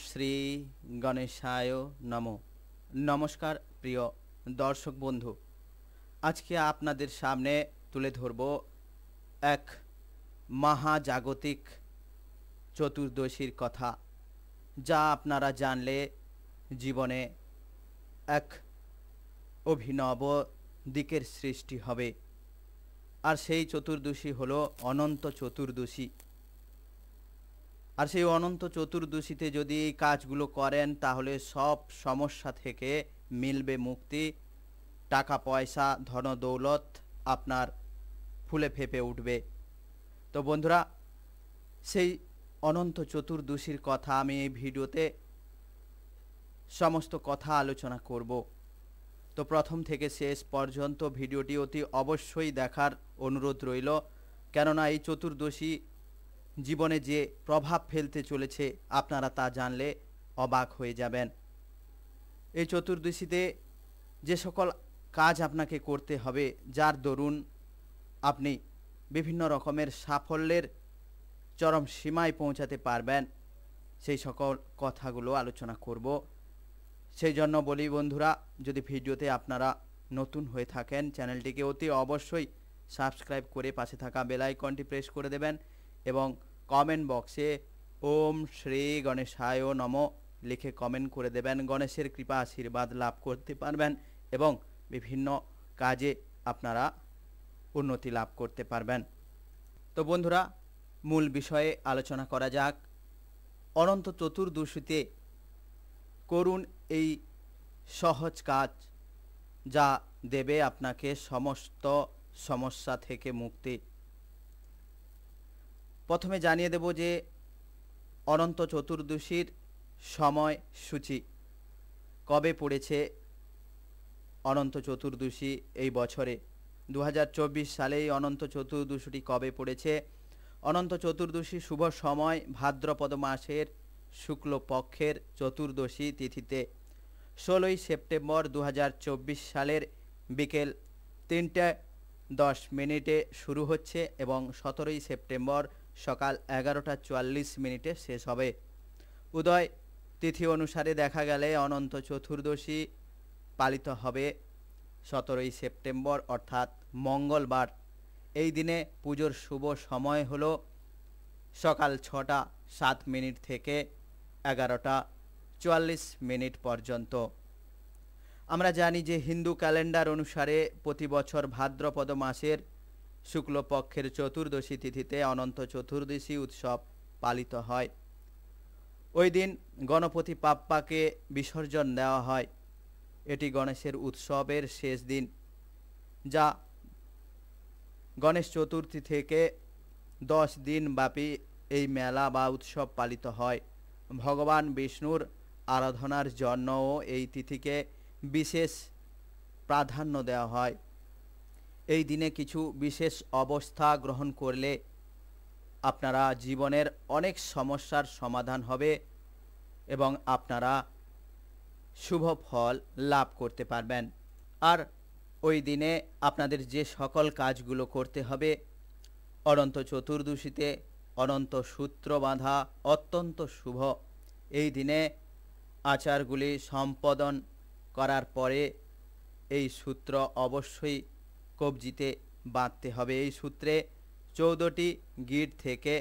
শ্রী গণেশায় নমঃ। নমস্কার প্রিয় দর্শক বন্ধু, আজকে আপনাদের সামনে তুলে ধরব এক মহাজাগতিক চতুর্দশীর কথা, যা আপনারা জানলে জীবনে এক অভিনব দিকের সৃষ্টি হবে। আর সেই চতুর্দশী হলো অনন্ত চতুর্দশী। আর সেই অনন্ত চতুর্দশীতে যদি এই কাজগুলো করেন তাহলে সব সমস্যা থেকে মিলবে মুক্তি, টাকা পয়সা ধন দৌলত আপনার ফুলে ফেপে উঠবে। তো বন্ধুরা, সেই অনন্ত চতুর্দশীর কথা আমি এই ভিডিওতে সমস্ত কথা আলোচনা করব। তো প্রথম থেকে শেষ পর্যন্ত ভিডিওটি অতি অবশ্যই দেখার অনুরোধ রইল, কেননা এই চতুর্দশী জীবনে যে প্রভাব ফেলতে চলেছে আপনারা তা জানলে অবাক হয়ে যাবেন। এই চতুর্দশীতে যে সকল কাজ আপনাকে করতে হবে, যার দরুন আপনি বিভিন্ন রকমের সাফল্যের চরম সীমায় পৌঁছাতে পারবেন, সেই সকল কথাগুলো আলোচনা করব। সেই জন্য বলি বন্ধুরা, যদি ভিডিওতে আপনারা নতুন হয়ে থাকেন চ্যানেলটিকে অতি অবশ্যই সাবস্ক্রাইব করে পাশে থাকা বেল আইকনটি প্রেস করে দেবেন এবং কমেন্ট বক্সে ওম শ্রী গণেশায় নমঃ লিখে কমেন্ট করে দেবেন। গণেশের কৃপা আশীর্বাদ লাভ করতে পারবেন এবং বিভিন্ন কাজে আপনারা উন্নতি লাভ করতে পারবেন। তো বন্ধুরা, মূল বিষয়ে আলোচনা করা যাক। অনন্ত চতুর্দশীতে করুন এই সহজ কাজ, যা দেবে আপনাকে সমস্ত সমস্যা থেকে মুক্তি। প্রথমে জানিয়ে দেব যে অনন্ত চতুর্দশীর সময়সূচি কবে পড়েছে। অনন্ত চতুর্দশী এই বছরে 2024 সালেই অনন্ত চতুর্দশীটি কবে পড়েছে। অনন্ত চতুর্দশী শুভ সময় ভাদ্রপদ মাসের শুক্লপক্ষের চতুর্দশী তিথিতে 16ই সেপ্টেম্বর 2024 সালের বিকেল 3:10 শুরু হচ্ছে এবং 17ই সেপ্টেম্বর সকাল 11:44 শেষ হবে। উদয় তিথি অনুসারে দেখা গেলে অনন্ত চতুর্দশী পালিত হবে 17ই সেপ্টেম্বর অর্থাৎ মঙ্গলবার। এই দিনে পুজোর শুভ সময় হলো সকাল 6:07 থেকে 11:44 পর্যন্ত। আমরা জানি যে হিন্দু ক্যালেন্ডার অনুসারে প্রতি বছর ভাদ্রপদ মাসের শুক্লপক্ষের চতুর্দশী তিথিতে অনন্ত চতুর্দশী উৎসব পালিত হয়। ওই দিন গণপতি বাপ্পাকে বিসর্জন দেওয়া হয়। এটি গণেশের উৎসবের শেষ দিন, যা গণেশ চতুর্থী থেকে 10 দিন ব্যাপী এই মেলা বা উৎসব পালিত হয়। ভগবান বিষ্ণুর আরাধনার জন্যও এই তিথিকে বিশেষ প্রাধান্য দেওয়া হয়। এই দিনে কিছু বিশেষ অবস্থা গ্রহণ করলে আপনারা জীবনের অনেক সমস্যার সমাধান হবে এবং আপনারা শুভ ফল লাভ করতে পারবেন। আর ওই দিনে আপনাদের যে সকল কাজগুলো করতে হবে, অনন্ত চতুর্দশীতে অনন্ত সূত্র বাঁধা অত্যন্ত শুভ। এই দিনে আচারগুলি সম্পাদন করার পরে এই সূত্র অবশ্যই কবজিতে বাঁধতে হবে। এই সূত্রে 14টি গিঁট থেকে,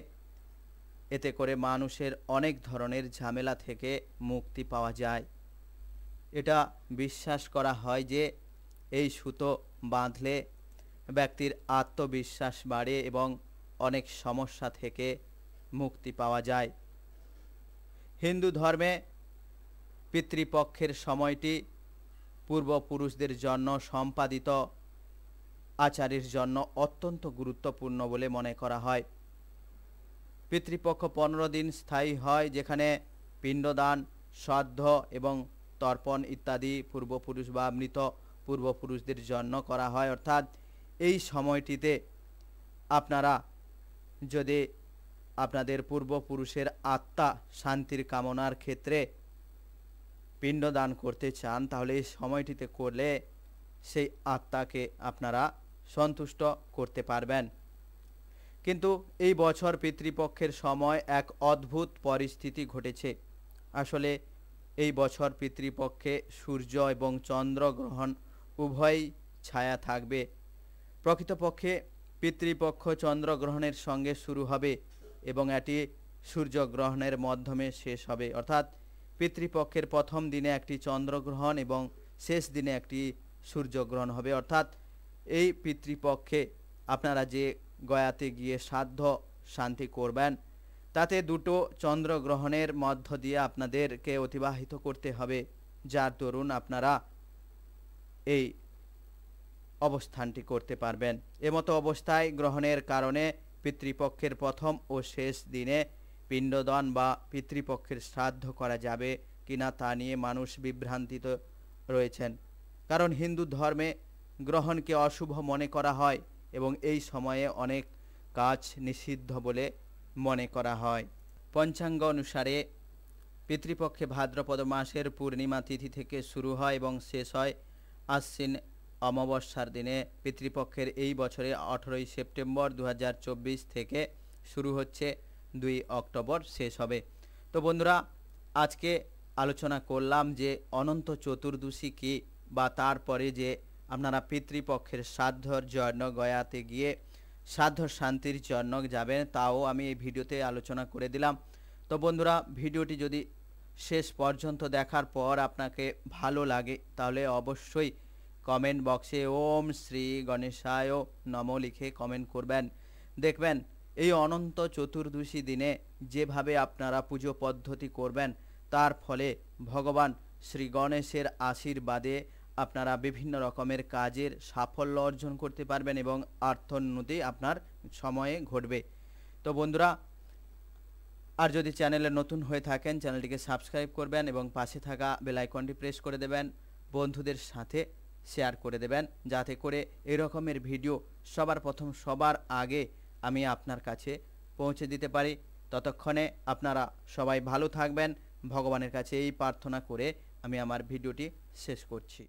এতে করে মানুষের অনেক ধরনের ঝামেলা থেকে মুক্তি পাওয়া যায়। এটা বিশ্বাস করা হয় যে এই সুতো বাঁধলে ব্যক্তির আত্মবিশ্বাস বাড়ে এবং অনেক সমস্যা থেকে মুক্তি পাওয়া যায়। হিন্দু ধর্মে পিতৃপক্ষের সময়টি পূর্বপুরুষদের জন্য সম্পাদিত আচারের জন্য অত্যন্ত গুরুত্বপূর্ণ বলে মনে করা হয়। পিতৃপক্ষ 15 দিন স্থায়ী হয়, যেখানে পিণ্ডদান, শ্রাদ্ধ এবং তর্পণ ইত্যাদি পূর্বপুরুষ বা মৃত পূর্বপুরুষদের জন্য করা হয়। অর্থাৎ এই সময়টিতে আপনারা যদি আপনাদের পূর্বপুরুষের আত্মা শান্তির কামনার ক্ষেত্রে পিণ্ডদান করতে চান, তাহলে এই সময়টিতে করলে সেই আত্মাকে আপনারা সন্তুষ্ট করতে পারবেন। কিন্তু এই বছর পিতৃপক্ষের সময় এক অদ্ভুত পরিস্থিতি ঘটেছে। আসলে এই বছর পিতৃপক্ষে সূর্য এবং চন্দ্রগ্রহণ উভয়ই ছায়া থাকবে। প্রকৃতপক্ষে পিতৃপক্ষ চন্দ্রগ্রহণের সঙ্গে শুরু হবে এবং এটি সূর্যগ্রহণের মাধ্যমে শেষ হবে, অর্থাৎ পিতৃপক্ষের প্রথম দিনে একটি চন্দ্রগ্রহণ এবং শেষ দিনে একটি সূর্যগ্রহণ হবে। অর্থাৎ এই পিতৃপক্ষে আপনারা যে গয়াতে গিয়ে শ্রাদ্ধ শান্তি করবেন, তাতে দুটো চন্দ্রগ্রহণের মধ্য দিয়ে আপনাদেরকে অতিবাহিত করতে হবে, যার দরুন আপনারা এই অবস্থানটি করতে পারবেন। এমতো অবস্থায় গ্রহণের কারণে পিতৃপক্ষের প্রথম ও শেষ দিনে পিণ্ডদান বা পিতৃপক্ষের শ্রাদ্ধ করা যাবে কিনা তা নিয়ে মানুষ বিভ্রান্তিত রয়েছেন। কারণ হিন্দু ধর্মে গ্রহণকে অশুভ মনে করা হয় এবং এই সময়ে অনেক কাজ নিষিদ্ধ বলে মনে করা হয়। পঞ্চাঙ্গ অনুসারে পিতৃপক্ষে ভাদ্রপদ মাসের পূর্ণিমা তিথি থেকে শুরু হয় এবং শেষ হয় আশ্বিন অমাবস্যার দিনে। পিতৃপক্ষের এই বছরে 18ই সেপ্টেম্বর 2024 থেকে শুরু হচ্ছে, 2 অক্টোবর শেষ হবে। তো বন্ধুরা, আজকে আলোচনা করলাম যে অনন্ত চতুর্দশী কী, বা তারপরে যে আপনারা পিতৃপক্ষের শ্রাদ্ধর জন্য গয়াতে গিয়ে শ্রাদ্ধ শান্তির জন্য যাবেন, তাও আমি এই ভিডিওতে আলোচনা করে দিলাম। তো বন্ধুরা, ভিডিওটি যদি শেষ পর্যন্ত দেখার পর আপনাকে ভালো লাগে তাহলে অবশ্যই কমেন্ট বক্সে ওম শ্রী গণেশায় নমঃ লিখে কমেন্ট করবেন। দেখবেন এই অনন্ত চতুর্দশী দিনে যেভাবে আপনারা পুজো পদ্ধতি করবেন, তার ফলে ভগবান শ্রী গণেশের আশীর্বাদে আপনারা বিভিন্ন রকমের কাজের সাফল্য অর্জন করতে পারবেন এবং অর্থোন্নতি আপনার সময়ে ঘটবে। তো বন্ধুরা, আর যদি চ্যানেলে নতুন হয়ে থাকেন চ্যানেলটিকে সাবস্ক্রাইব করবেন এবং পাশে থাকা বেল আইকনটি প্রেস করে দেবেন, বন্ধুদের সাথে শেয়ার করে দেবেন, যাতে করে এই রকমের ভিডিও সবার প্রথম সবার আগে আমি আপনার কাছে পৌঁছে দিতে পারি। ততক্ষণে আপনারা সবাই ভালো থাকবেন, ভগবানের কাছে এই প্রার্থনা করে আমি আমার ভিডিওটি শেষ করছি।